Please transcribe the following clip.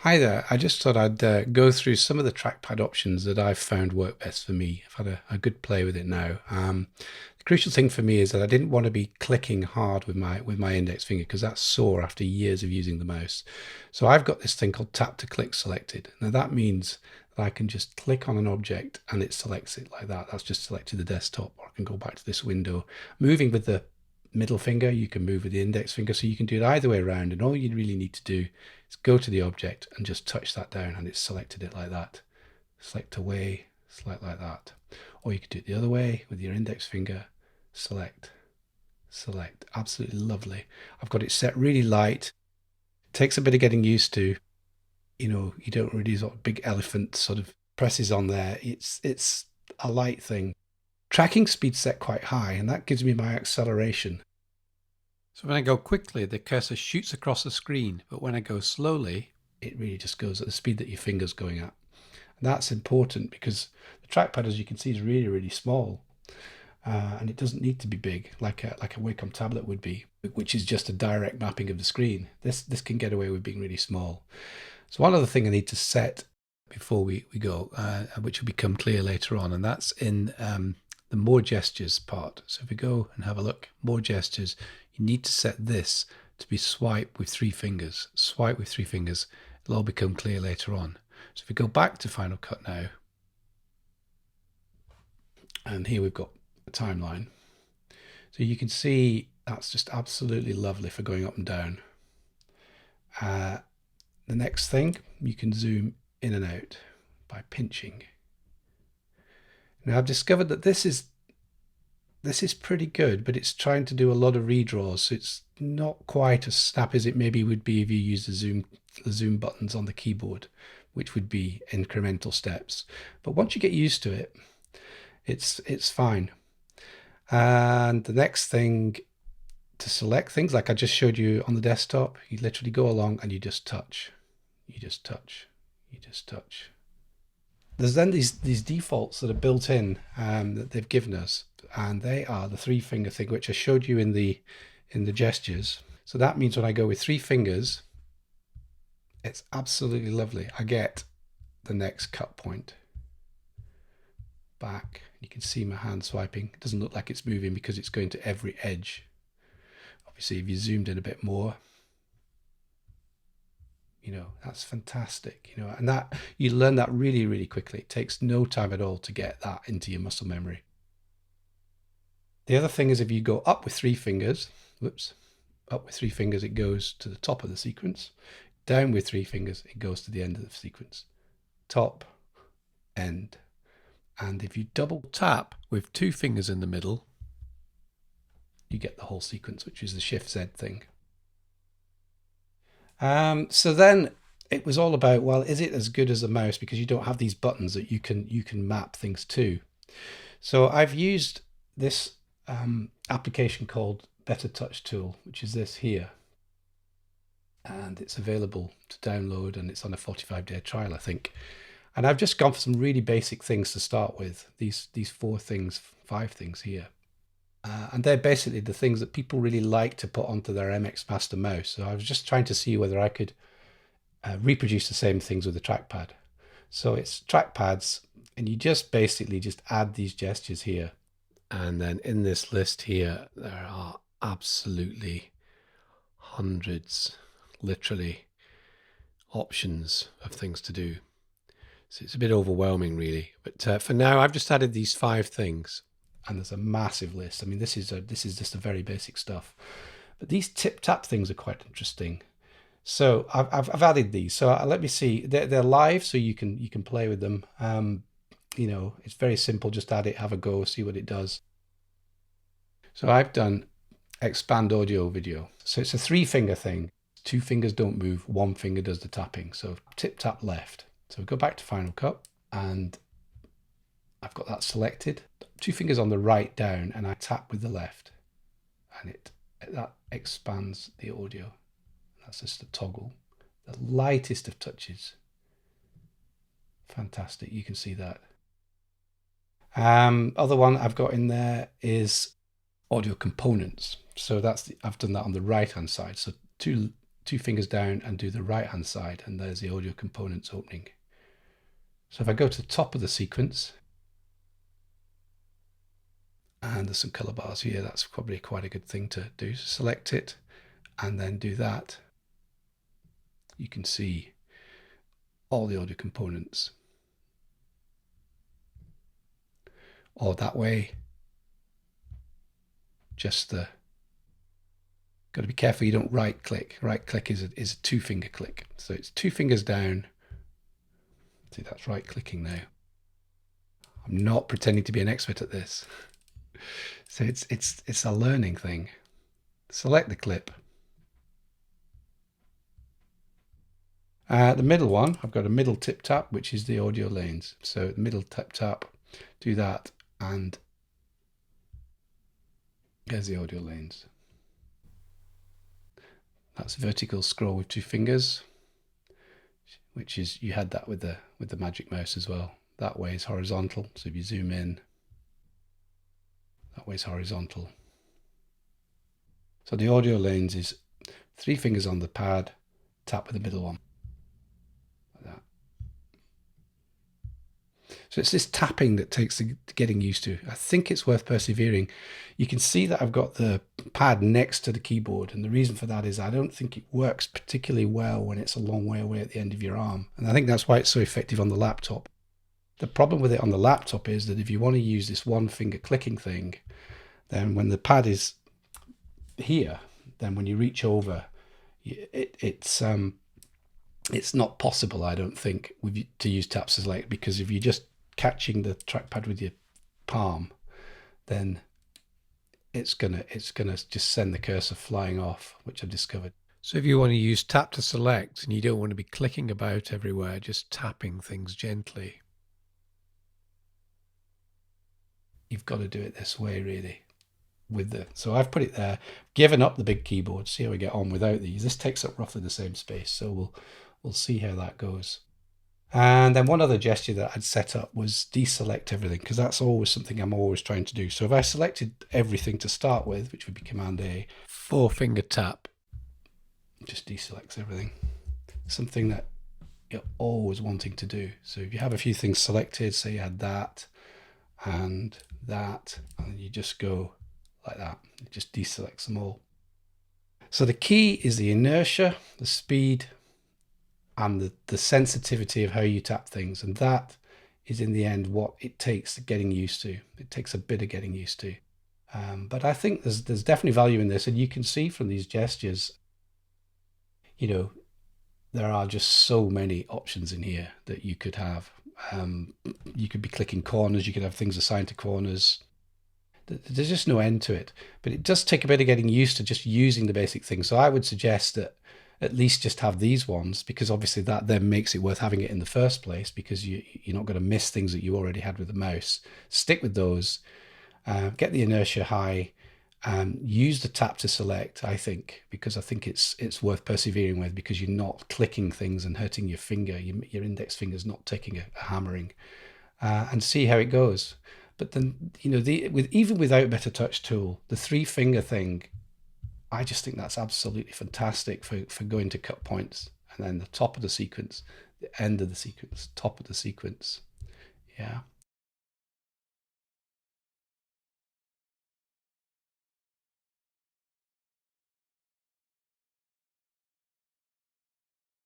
Hi there. I just thought I'd go through some of the trackpad options that I've found work best for me. I've had a good play with it now. The crucial thing for me is that I didn't want to be clicking hard with my index finger because that's sore after years of using the mouse. So I've got this thing called tap to click selected. Now that means that I can just click on an object and it selects it like that. That's just selected the desktop, or I can go back to this window. Moving with the middle finger, you can move with the index finger, so you can do it either way around, and all you really need to do is go to the object and just touch that down and it's selected it like that. Select away, select like that. Or you could do it the other way with your index finger, select, select. Absolutely lovely. I've got it set really light. It takes a bit of getting used to. You don't really sort of big elephant sort of presses on there. It's a light thing. Tracking speed set quite high, and that gives me my acceleration. So when I go quickly, the cursor shoots across the screen, but when I go slowly, it really just goes at the speed that your finger's going at. And that's important because the trackpad, as you can see, is really, really small. And it doesn't need to be big like a Wacom tablet would be, which is just a direct mapping of the screen. This can get away with being really small. So one other thing I need to set before we go, which will become clear later on, and that's in the more gestures part. So if we go and have a look, more gestures, you need to set this to be swipe with three fingers. Swipe with three fingers. It'll all become clear later on. So if we go back to Final Cut now, and here we've got a timeline. So you can see that's just absolutely lovely for going up and down. The next thing, you can zoom in and out by pinching. Now I've discovered that this is pretty good, but it's trying to do a lot of redraws, so it's not quite as snap as it maybe would be if you use the zoom buttons on the keyboard, which would be incremental steps. But once you get used to it, it's fine. And the next thing, to select things like I just showed you on the desktop, you literally go along and you just touch, you just touch, you just touch. There's then these defaults that are built in that they've given us, and they are the three finger thing, which I showed you in the gestures. So that means when I go with three fingers, it's absolutely lovely. I get the next cut point back. You can see my hand swiping. It doesn't look like it's moving because it's going to every edge. Obviously, if you zoomed in a bit more, that's fantastic. And that you learn that really, really quickly. It takes no time at all to get that into your muscle memory. The other thing is if you go up with three fingers, whoops, up with three fingers, it goes to the top of the sequence. Down with three fingers, it goes to the end of the sequence. Top, end. And if you double tap with two fingers in the middle, you get the whole sequence, which is the Shift Z thing. So then it was all about, well, is it as good as a mouse? Because you don't have these buttons that you can map things to. So I've used this application called Better Touch Tool, which is this here. And it's available to download, and it's on a 45-day trial, I think. And I've just gone for some really basic things to start with. These five things here. And they're basically the things that people really like to put onto their MX Master mouse. So I was just trying to see whether I could reproduce the same things with the trackpad. So it's trackpads, and you just basically just add these gestures here. And then in this list here, there are absolutely hundreds, literally, options of things to do. So it's a bit overwhelming, really. But for now, I've just added these five things, and there's a massive list. I mean, this is just a very basic stuff. But these tip tap things are quite interesting. So I've added these. So let me see. They're live, so you can play with them. It's very simple. Just add it, have a go, see what it does. So I've done expand audio video. So it's a three finger thing. Two fingers don't move, one finger does the tapping. So tip tap left. So go back to Final Cut, and I've got that selected. Two fingers on the right down, and I tap with the left, and that expands the audio. That's just a toggle. The lightest of touches. Fantastic, you can see that. Other one I've got in there is audio components. So I've done that on the right hand side. So two 2 fingers down and do the right hand side, and there's the audio components opening. So if I go to the top of the sequence, and there's some color bars here, that's probably quite a good thing to do. Select it and then do that. You can see all the audio components. Or that way, just the, got to be careful you don't right click. Right click is a 2-finger click. So it's 2 fingers down. See, that's right clicking now. I'm not pretending to be an expert at this. So it's a learning thing. Select the clip. The middle one, I've got a middle tip tap, which is the audio lanes. So the middle tip tap, do that, and there's the audio lanes. That's vertical scroll with 2 fingers, which is, you had that with the magic mouse as well. That way is horizontal. So if you zoom in, that way is horizontal. So the audio lanes is 3 fingers on the pad, tap with the middle one. So it's this tapping that takes the getting used to. I think it's worth persevering. You can see that I've got the pad next to the keyboard, and the reason for that is I don't think it works particularly well when it's a long way away at the end of your arm. And I think that's why it's so effective on the laptop. The problem with it on the laptop is that if you want to use this 1-finger clicking thing, then when the pad is here, then when you reach over, it's not possible, I don't think, to use tap select, because if you're just catching the trackpad with your palm, then it's gonna just send the cursor flying off, which I've discovered. So if you want to use tap to select and you don't want to be clicking about everywhere, just tapping things gently, you've got to do it this way, really. So I've put it there, given up the big keyboard. See how we get on without these. This takes up roughly the same space, so we'll see how that goes. And then one other gesture that I'd set up was deselect everything, because that's always something I'm always trying to do. So if I selected everything to start with, which would be Command A, 4-finger tap, just deselects everything. Something that you're always wanting to do. So if you have a few things selected, say you had that, and you just go like that. It just deselects them all. So the key is the inertia, the speed, and the sensitivity of how you tap things. And that is in the end what it takes getting used to. It takes a bit of getting used to. But I think there's definitely value in this. And you can see from these gestures, you know, there are just so many options in here that you could have. You could be clicking corners. You could have things assigned to corners. There's just no end to it. But it does take a bit of getting used to just using the basic things. So I would suggest that at least just have these ones, because obviously that then makes it worth having it in the first place, because you're not going to miss things that you already had with the mouse. Stick with those, get the inertia high, and use the tap to select, I think, because I think it's worth persevering with, because you're not clicking things and hurting your finger. Your index finger's not taking a hammering, and see how it goes. But then, you know, even without Better Touch Tool, the 3-finger thing, I just think that's absolutely fantastic for going to cut points, and then the top of the sequence, the end of the sequence, top of the sequence. Yeah.